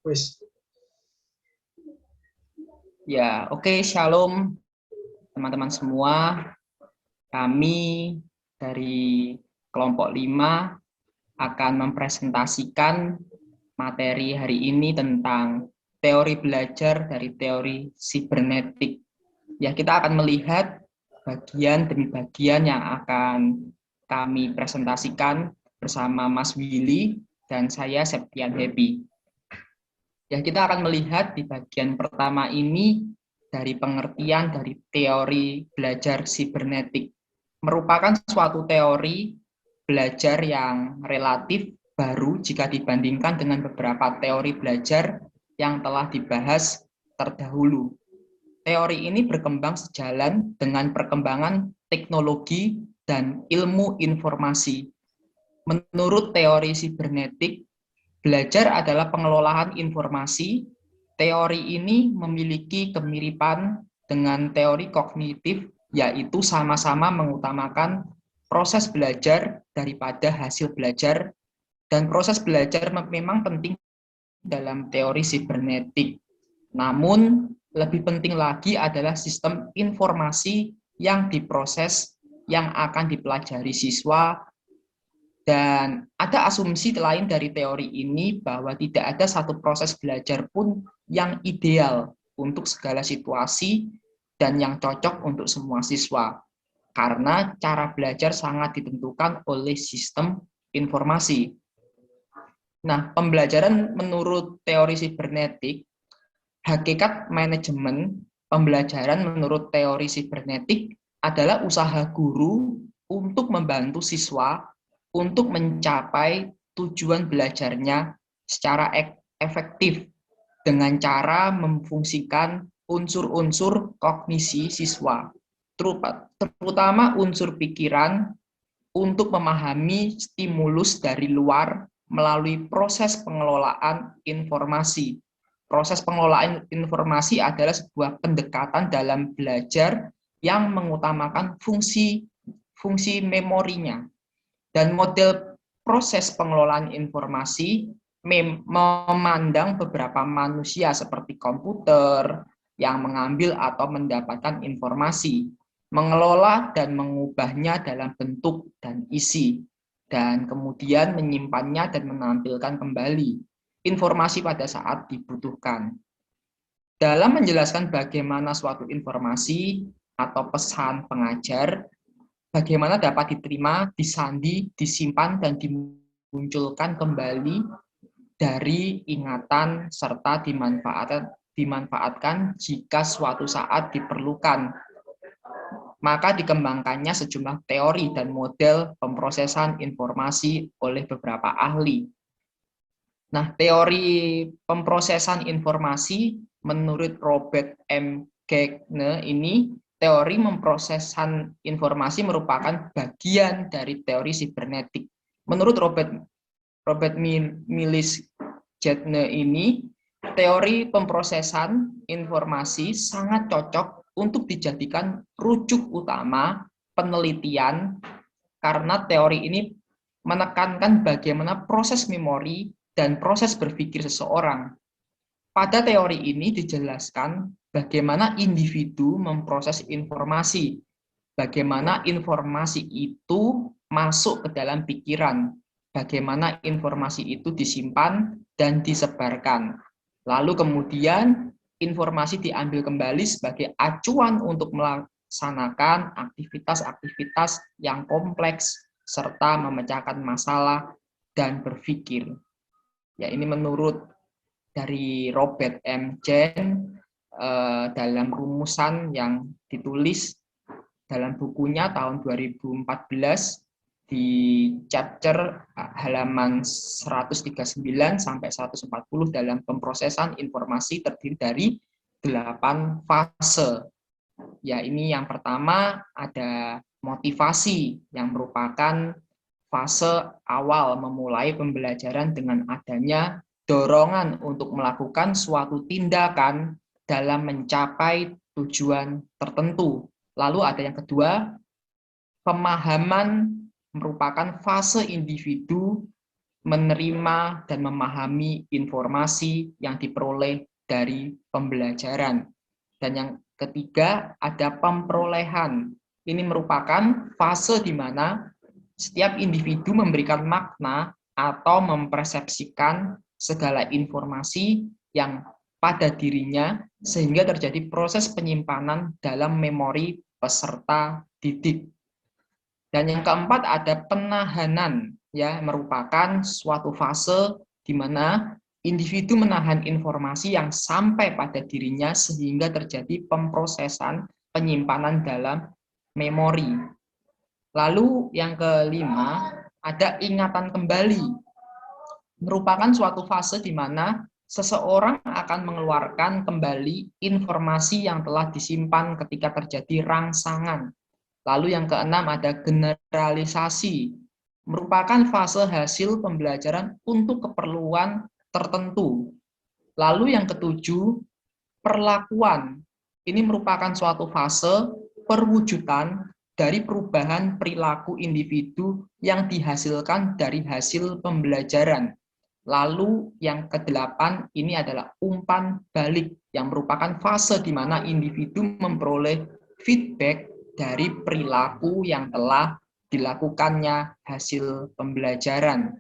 Wis. Ya, oke, Shalom teman-teman semua. Kami dari kelompok 5 akan mempresentasikan materi hari ini tentang teori belajar dari teori sibernetik. Ya, kita akan melihat bagian demi bagian yang akan kami presentasikan bersama Mas Willy dan saya Septian Happy. Ya, kita akan melihat di bagian pertama ini dari pengertian dari teori belajar sibernetik. Merupakan suatu teori belajar yang relatif baru jika dibandingkan dengan beberapa teori belajar yang telah dibahas terdahulu. Teori ini berkembang sejalan dengan perkembangan teknologi dan ilmu informasi. Menurut teori sibernetik, belajar adalah pengelolaan informasi. Teori ini memiliki kemiripan dengan teori kognitif, yaitu sama-sama mengutamakan proses belajar daripada hasil belajar, dan proses belajar memang penting dalam teori sibernetik. Namun, lebih penting lagi adalah sistem informasi yang diproses, yang akan dipelajari siswa. Dan ada asumsi lain dari teori ini bahwa tidak ada satu proses belajar pun yang ideal untuk segala situasi dan yang cocok untuk semua siswa. Karena cara belajar sangat ditentukan oleh sistem informasi. Nah, pembelajaran menurut teori sibernetik, hakikat manajemen pembelajaran menurut teori sibernetik adalah usaha guru untuk membantu siswa untuk mencapai tujuan belajarnya secara efektif dengan cara memfungsikan unsur-unsur kognisi siswa, terutama unsur pikiran untuk memahami stimulus dari luar melalui proses pengelolaan informasi. Proses pengelolaan informasi adalah sebuah pendekatan dalam belajar yang mengutamakan fungsi memorinya. Dan model proses pengelolaan informasi memandang beberapa manusia seperti komputer yang mengambil atau mendapatkan informasi, mengelola dan mengubahnya dalam bentuk dan isi, dan kemudian menyimpannya dan menampilkan kembali informasi pada saat dibutuhkan. Dalam menjelaskan bagaimana suatu informasi atau pesan pengajar, bagaimana dapat diterima, disandi, disimpan, dan dimunculkan kembali dari ingatan serta dimanfaatkan jika suatu saat diperlukan. Maka dikembangkannya sejumlah teori dan model pemrosesan informasi oleh beberapa ahli. Nah, teori pemrosesan informasi menurut Robert M. Gagne ini, teori pemrosesan informasi merupakan bagian dari teori sibernetik. Menurut Robert Miles Gagne ini, teori pemrosesan informasi sangat cocok untuk dijadikan rujuk utama penelitian karena teori ini menekankan bagaimana proses memori dan proses berpikir seseorang. Pada teori ini dijelaskan bagaimana individu memproses informasi, bagaimana informasi itu masuk ke dalam pikiran, bagaimana informasi itu disimpan dan disebarkan. Lalu kemudian informasi diambil kembali sebagai acuan untuk melaksanakan aktivitas-aktivitas yang kompleks serta memecahkan masalah dan berpikir. Ya, ini menurut dari Robert M. Jen dalam rumusan yang ditulis dalam bukunya tahun 2014 di chapter halaman 139 sampai 140 dalam pemrosesan informasi terdiri dari 8 fase. Ya, ini yang pertama ada motivasi yang merupakan fase awal memulai pembelajaran dengan adanya dorongan untuk melakukan suatu tindakan dalam mencapai tujuan tertentu. Lalu ada yang kedua, pemahaman merupakan fase individu menerima dan memahami informasi yang diperoleh dari pembelajaran. Dan yang ketiga, ada pemperolehan. Ini merupakan fase di mana setiap individu memberikan makna atau mempersepsikan segala informasi yang pada dirinya sehingga terjadi proses penyimpanan dalam memori peserta didik. Dan yang keempat ada penahanan, ya, merupakan suatu fase di mana individu menahan informasi yang sampai pada dirinya sehingga terjadi pemrosesan penyimpanan dalam memori. Lalu yang kelima, ada ingatan kembali. Merupakan suatu fase di mana seseorang akan mengeluarkan kembali informasi yang telah disimpan ketika terjadi rangsangan. Lalu yang keenam ada generalisasi. Merupakan fase hasil pembelajaran untuk keperluan tertentu. Lalu yang ketujuh, perlakuan. Ini merupakan suatu fase perwujudan dari perubahan perilaku individu yang dihasilkan dari hasil pembelajaran. Lalu yang kedelapan ini adalah umpan balik yang merupakan fase di mana individu memperoleh feedback dari perilaku yang telah dilakukannya hasil pembelajaran.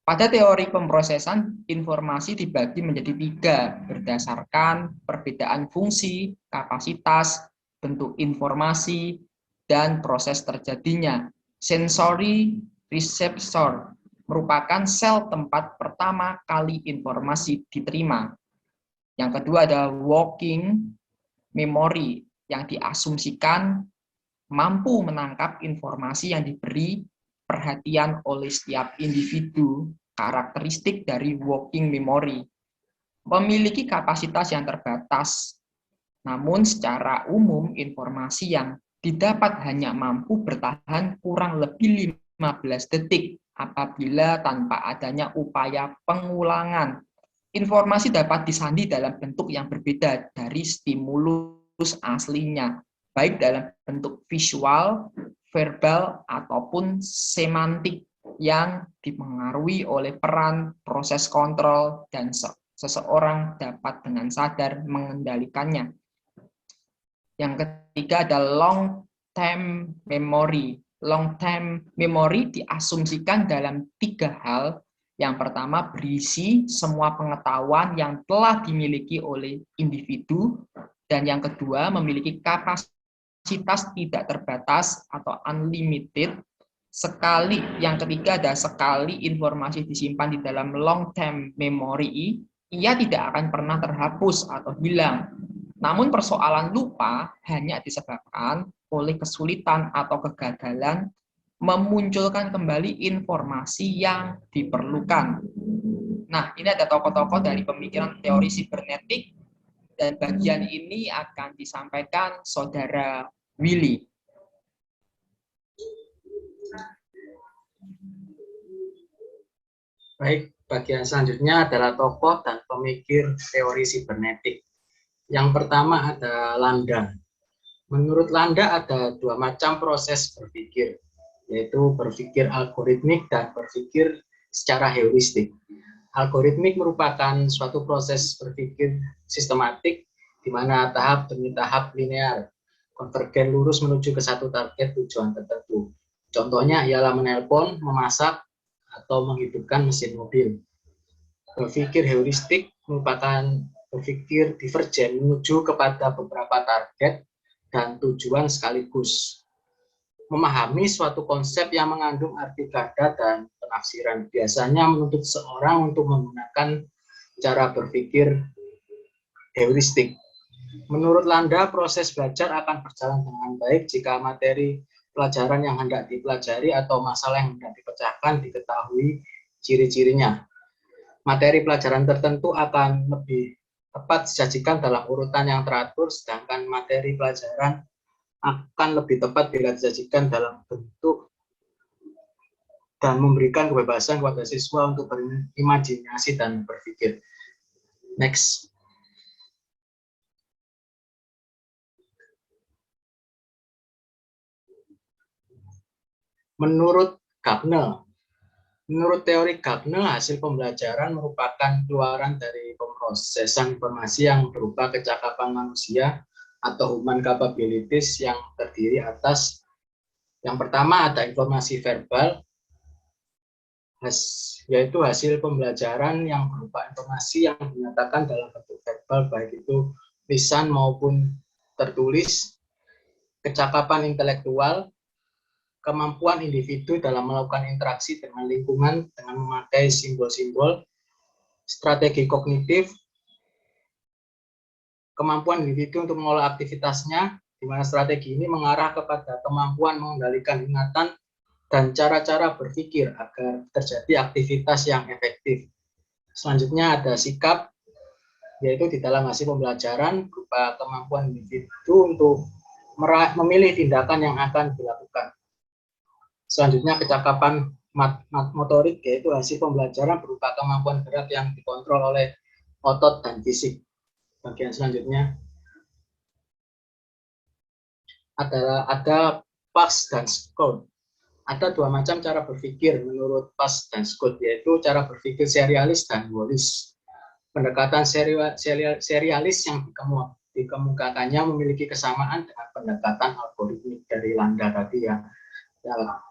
Pada teori pemrosesan, informasi dibagi menjadi tiga berdasarkan perbedaan fungsi, kapasitas, bentuk informasi, dan proses terjadinya. Sensory receptor merupakan sel tempat pertama kali informasi diterima. Yang kedua ada working memory yang diasumsikan mampu menangkap informasi yang diberi perhatian oleh setiap individu. Karakteristik dari working memory memiliki kapasitas yang terbatas, namun secara umum informasi yang didapat hanya mampu bertahan kurang lebih 15 detik apabila tanpa adanya upaya pengulangan. Informasi dapat disandi dalam bentuk yang berbeda dari stimulus aslinya, baik dalam bentuk visual, verbal, ataupun semantik yang dipengaruhi oleh peran proses kontrol dan seseorang dapat dengan sadar mengendalikannya. Yang ketiga ada long term memory. Long term memory diasumsikan dalam tiga hal. Yang pertama berisi semua pengetahuan yang telah dimiliki oleh individu, dan yang kedua memiliki kapasitas tidak terbatas atau unlimited. Sekali, yang ketiga ada sekali informasi disimpan di dalam long term memory, ia tidak akan pernah terhapus atau hilang. Namun persoalan lupa hanya disebabkan oleh kesulitan atau kegagalan memunculkan kembali informasi yang diperlukan. Nah, ini ada tokoh-tokoh dari pemikiran teori sibernetik, dan bagian ini akan disampaikan Saudara Willy. Baik, bagian selanjutnya adalah tokoh dan pemikir teori sibernetik. Yang pertama ada Landa. Menurut Landa ada dua macam proses berpikir, yaitu berpikir algoritmik dan berpikir secara heuristik. Algoritmik merupakan suatu proses berpikir sistematik di mana tahap demi tahap linear, konvergen lurus menuju ke satu target tujuan tertentu. Contohnya ialah menelpon, memasak, atau menghidupkan mesin mobil. Berpikir heuristik merupakan berpikir divergen menuju kepada beberapa target dan tujuan sekaligus. Memahami suatu konsep yang mengandung arti ganda dan penafsiran biasanya menuntut seorang untuk menggunakan cara berpikir heuristik. Menurut Landa, proses belajar akan berjalan dengan baik jika materi pelajaran yang hendak dipelajari atau masalah yang hendak dipecahkan diketahui ciri-cirinya. Materi pelajaran tertentu akan lebih tepat disajikan dalam urutan yang teratur, sedangkan materi pelajaran akan lebih tepat bila disajikan dalam bentuk dan memberikan kebebasan kepada siswa untuk berimajinasi dan berpikir. Next. Menurut Gardner, Menurut teori Gagnel, hasil pembelajaran merupakan keluaran dari pemrosesan informasi yang berupa kecakapan manusia atau human capabilities yang terdiri atas yang pertama ada informasi verbal, yaitu hasil pembelajaran yang berupa informasi yang dinyatakan dalam bentuk verbal, baik itu lisan maupun tertulis, kecakapan intelektual, kemampuan individu dalam melakukan interaksi dengan lingkungan dengan memakai simbol-simbol, strategi kognitif, kemampuan individu untuk mengolah aktivitasnya, di mana strategi ini mengarah kepada kemampuan mengendalikan ingatan dan cara-cara berpikir agar terjadi aktivitas yang efektif. Selanjutnya ada sikap, yaitu di dalam hasil pembelajaran berupa kemampuan individu untuk memilih tindakan yang akan dilakukan. Selanjutnya kecakapan motorik, yaitu hasil pembelajaran berupa kemampuan gerak yang dikontrol oleh otot dan fisik. Bagian selanjutnya ada Pass dan Scott. Ada dua macam cara berpikir menurut Pass dan Scott, yaitu cara berpikir serialis dan Wallis. Pendekatan serialis yang dikemukakannya memiliki kesamaan dengan pendekatan algoritmik dari Landa tadi ya.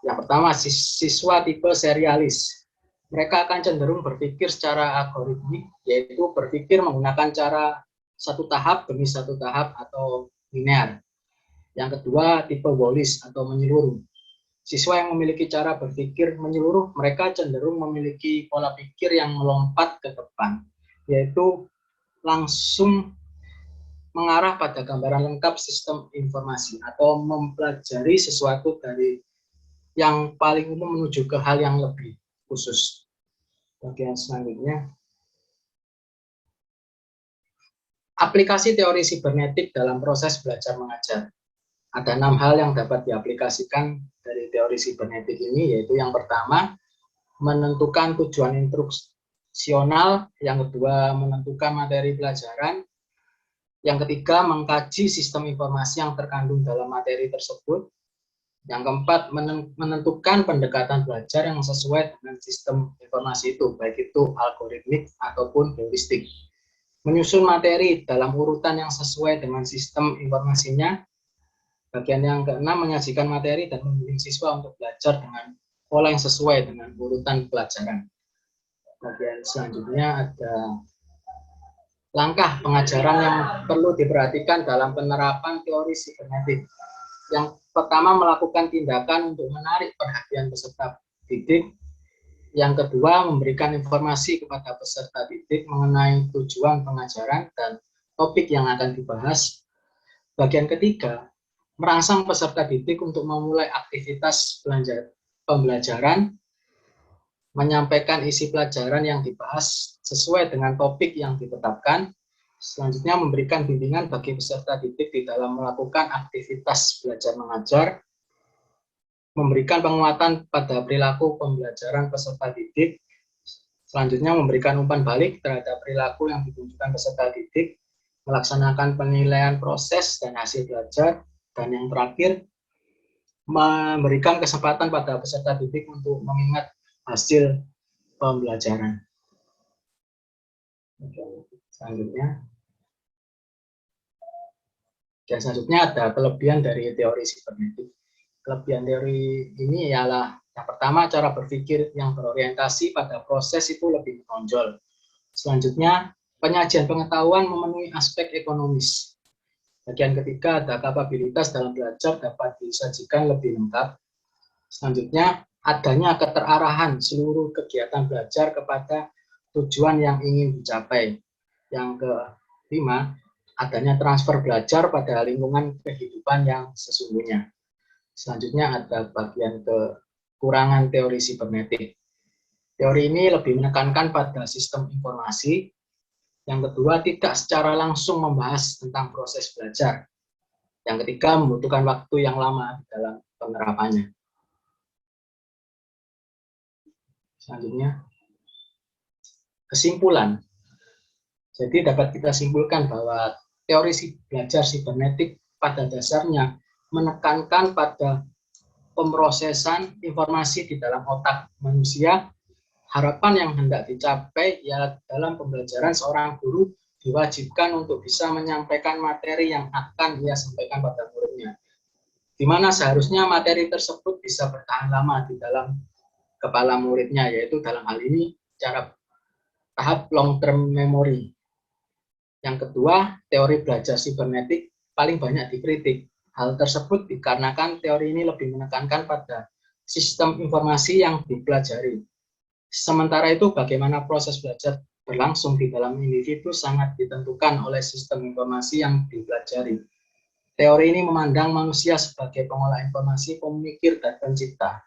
Yang pertama, siswa tipe serialis. Mereka akan cenderung berpikir secara algoritmik, yaitu berpikir menggunakan cara satu tahap demi satu tahap atau linear. Yang kedua, tipe Wallis atau menyeluruh. Siswa yang memiliki cara berpikir menyeluruh, mereka cenderung memiliki pola pikir yang melompat ke depan, yaitu langsung mengarah pada gambaran lengkap sistem informasi atau mempelajari sesuatu dari yang paling umum menuju ke hal yang lebih khusus. Bagian selanjutnya, aplikasi teori sibernetik dalam proses belajar mengajar. Ada 6 hal yang dapat diaplikasikan dari teori sibernetik ini, yaitu yang pertama, menentukan tujuan instruksional, yang kedua, menentukan materi pelajaran, yang ketiga, mengkaji sistem informasi yang terkandung dalam materi tersebut, yang keempat, menentukan pendekatan belajar yang sesuai dengan sistem informasi itu, baik itu algoritmik ataupun heuristik, menyusun materi dalam urutan yang sesuai dengan sistem informasinya. Bagian yang keenam, menyajikan materi dan membimbing siswa untuk belajar dengan pola yang sesuai dengan urutan pelajaran. Bagian selanjutnya ada langkah pengajaran yang perlu diperhatikan dalam penerapan teori sibernetik. Yang pertama, melakukan tindakan untuk menarik perhatian peserta didik. Yang kedua, memberikan informasi kepada peserta didik mengenai tujuan pengajaran dan topik yang akan dibahas. Bagian ketiga, merangsang peserta didik untuk memulai aktivitas pembelajaran, menyampaikan isi pelajaran yang dibahas sesuai dengan topik yang ditetapkan. Selanjutnya, memberikan bimbingan bagi peserta didik di dalam melakukan aktivitas belajar mengajar, memberikan penguatan pada perilaku pembelajaran peserta didik. Selanjutnya, memberikan umpan balik terhadap perilaku yang ditunjukkan peserta didik, melaksanakan penilaian proses dan hasil belajar, dan yang terakhir, memberikan kesempatan pada peserta didik untuk mengingat hasil pembelajaran. Selanjutnya ada kelebihan dari teori sibernetik. Kelebihan teori ini ialah yang pertama, cara berpikir yang berorientasi pada proses itu lebih menonjol. Selanjutnya, penyajian pengetahuan memenuhi aspek ekonomis. Bagian ketiga, ada kapabilitas dalam belajar dapat disajikan lebih lengkap. Selanjutnya, adanya keterarahan seluruh kegiatan belajar kepada tujuan yang ingin dicapai. Yang kelima, adanya transfer belajar pada lingkungan kehidupan yang sesungguhnya. Selanjutnya ada bagian kekurangan teori sibernetik. Teori ini lebih menekankan pada sistem informasi. Yang kedua, tidak secara langsung membahas tentang proses belajar. Yang ketiga, membutuhkan waktu yang lama dalam penerapannya. Selanjutnya, kesimpulan. Jadi dapat kita simpulkan bahwa teori belajar sibernetik pada dasarnya menekankan pada pemrosesan informasi di dalam otak manusia harapan yang hendak dicapai ya dalam pembelajaran seorang guru diwajibkan untuk bisa menyampaikan materi yang akan ia sampaikan pada muridnya, di mana seharusnya materi tersebut bisa bertahan lama di dalam kepala muridnya, yaitu dalam hal ini cara tahap long term memory. Yang kedua, teori belajar sibernetik paling banyak dikritik. Hal tersebut dikarenakan teori ini lebih menekankan pada sistem informasi yang dipelajari. Sementara itu, bagaimana proses belajar berlangsung di dalam individu sangat ditentukan oleh sistem informasi yang dipelajari. Teori ini memandang manusia sebagai pengolah informasi, pemikir, dan pencipta.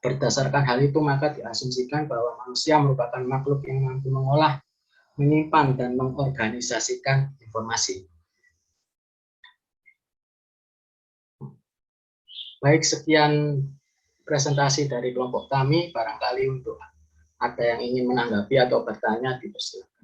Berdasarkan hal itu, maka diasumsikan bahwa manusia merupakan makhluk yang mampu mengolah, menyimpan, dan mengorganisasikan informasi. Baik, sekian presentasi dari kelompok kami. Barangkali untuk ada yang ingin menanggapi atau bertanya, dipersilakan.